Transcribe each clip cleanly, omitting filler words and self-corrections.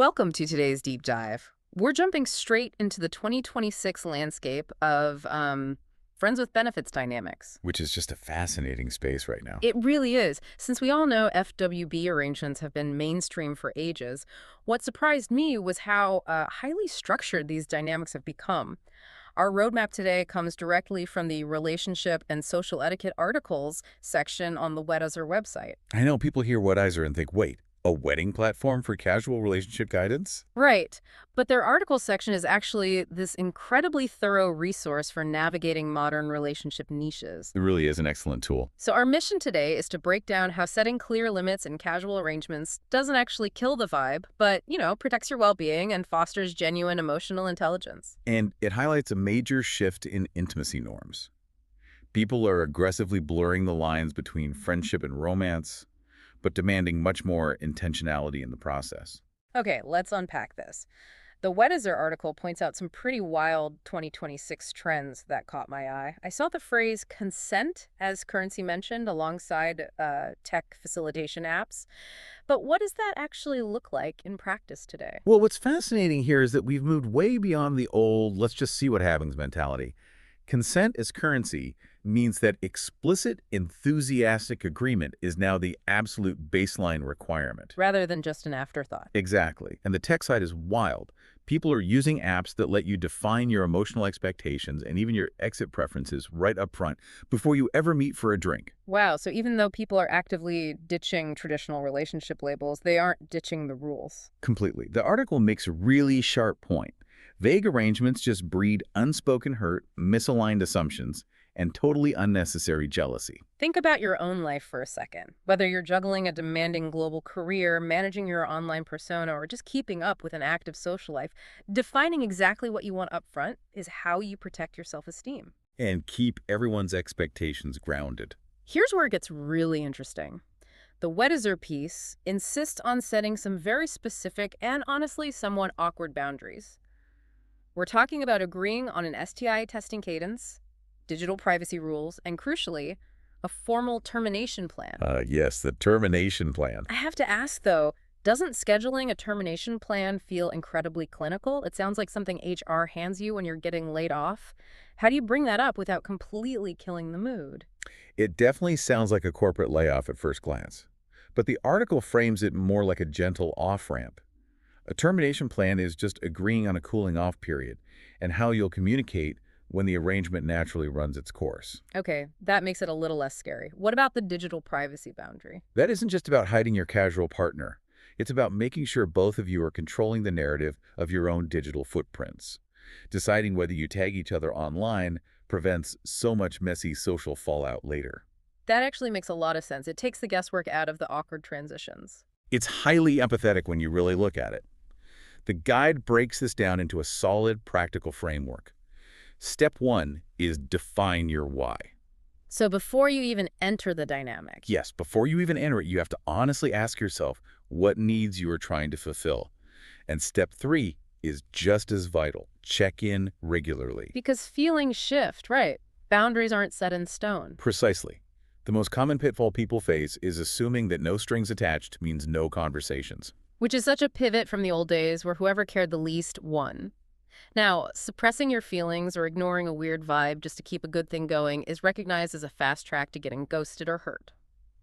Welcome to today's deep dive. We're jumping straight into the 2026 landscape of friends with benefits dynamics. Which is just a fascinating space right now. It really is. Since we all know FWB arrangements have been mainstream for ages, what surprised me was how highly structured these dynamics have become. Our roadmap today comes directly from the Relationship and Social Etiquette articles section on the Weddizer website. I know people hear Weddizer and think, wait, a wedding platform for casual relationship guidance? Right. But their article section is actually this incredibly thorough resource for navigating modern relationship niches. It really is an excellent tool. So our mission today is to break down how setting clear limits in casual arrangements doesn't actually kill the vibe, but, protects your well-being and fosters genuine emotional intelligence. And it highlights a major shift in intimacy norms. People are aggressively blurring the lines between friendship and romance, but demanding much more intentionality in the process. Okay, let's unpack this. The Weddizer article points out some pretty wild 2026 trends that caught my eye. I saw the phrase consent as currency mentioned alongside tech facilitation apps. But what does that actually look like in practice today? Well, what's fascinating here is that we've moved way beyond the old let's just see what happens mentality. Consent as currency means that explicit, enthusiastic agreement is now the absolute baseline requirement. Rather than just an afterthought. Exactly. And the tech side is wild. People are using apps that let you define your emotional expectations and even your exit preferences right up front before you ever meet for a drink. Wow, so even though people are actively ditching traditional relationship labels, they aren't ditching the rules. Completely. The article makes a really sharp point. Vague arrangements just breed unspoken hurt, misaligned assumptions, and totally unnecessary jealousy. Think about your own life for a second. Whether you're juggling a demanding global career, managing your online persona, or just keeping up with an active social life, defining exactly what you want up front is how you protect your self-esteem. And keep everyone's expectations grounded. Here's where it gets really interesting. The Weddizer piece insists on setting some very specific and honestly somewhat awkward boundaries. We're talking about agreeing on an STI testing cadence, digital privacy rules, and crucially, a formal termination plan. Yes, the termination plan. I have to ask, though, doesn't scheduling a termination plan feel incredibly clinical? It sounds like something HR hands you when you're getting laid off. How do you bring that up without completely killing the mood? It definitely sounds like a corporate layoff at first glance. But the article frames it more like a gentle off-ramp. A termination plan is just agreeing on a cooling-off period and how you'll communicate when the arrangement naturally runs its course. Okay, that makes it a little less scary. What about the digital privacy boundary? That isn't just about hiding your casual partner. It's about making sure both of you are controlling the narrative of your own digital footprints. Deciding whether you tag each other online prevents so much messy social fallout later. That actually makes a lot of sense. It takes the guesswork out of the awkward transitions. It's highly empathetic when you really look at it. The guide breaks this down into a solid, practical framework. Step 1 is define your why. So before you even enter the dynamic. Yes, before you even enter it, you have to honestly ask yourself what needs you are trying to fulfill. And step 3 is just as vital. Check in regularly. Because feelings shift, right? Boundaries aren't set in stone. Precisely. The most common pitfall people face is assuming that no strings attached means no conversations. Which is such a pivot from the old days where whoever cared the least won. Now, suppressing your feelings or ignoring a weird vibe just to keep a good thing going is recognized as a fast track to getting ghosted or hurt.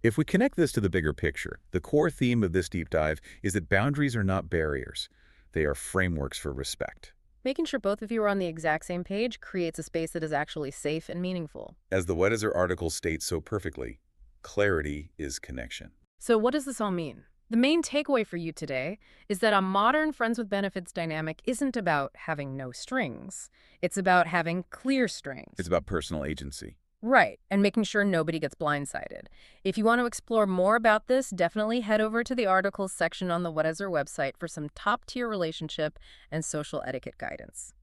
If we connect this to the bigger picture, the core theme of this deep dive is that boundaries are not barriers. They are frameworks for respect. Making sure both of you are on the exact same page creates a space that is actually safe and meaningful. As the Weddizer article states so perfectly, clarity is connection. So what does this all mean? The main takeaway for you today is that a modern friends with benefits dynamic isn't about having no strings. It's about having clear strings. It's about personal agency. Right, and making sure nobody gets blindsided. If you want to explore more about this, definitely head over to the articles section on the Weddizer website for some top-tier relationship and social etiquette guidance.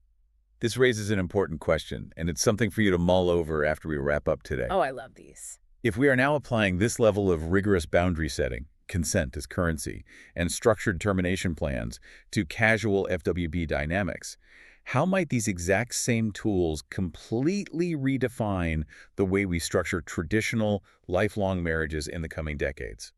This raises an important question, and it's something for you to mull over after we wrap up today. Oh, I love these. If we are now applying this level of rigorous boundary setting, consent as currency, and structured termination plans to casual FWB dynamics, how might these exact same tools completely redefine the way we structure traditional, lifelong marriages in the coming decades?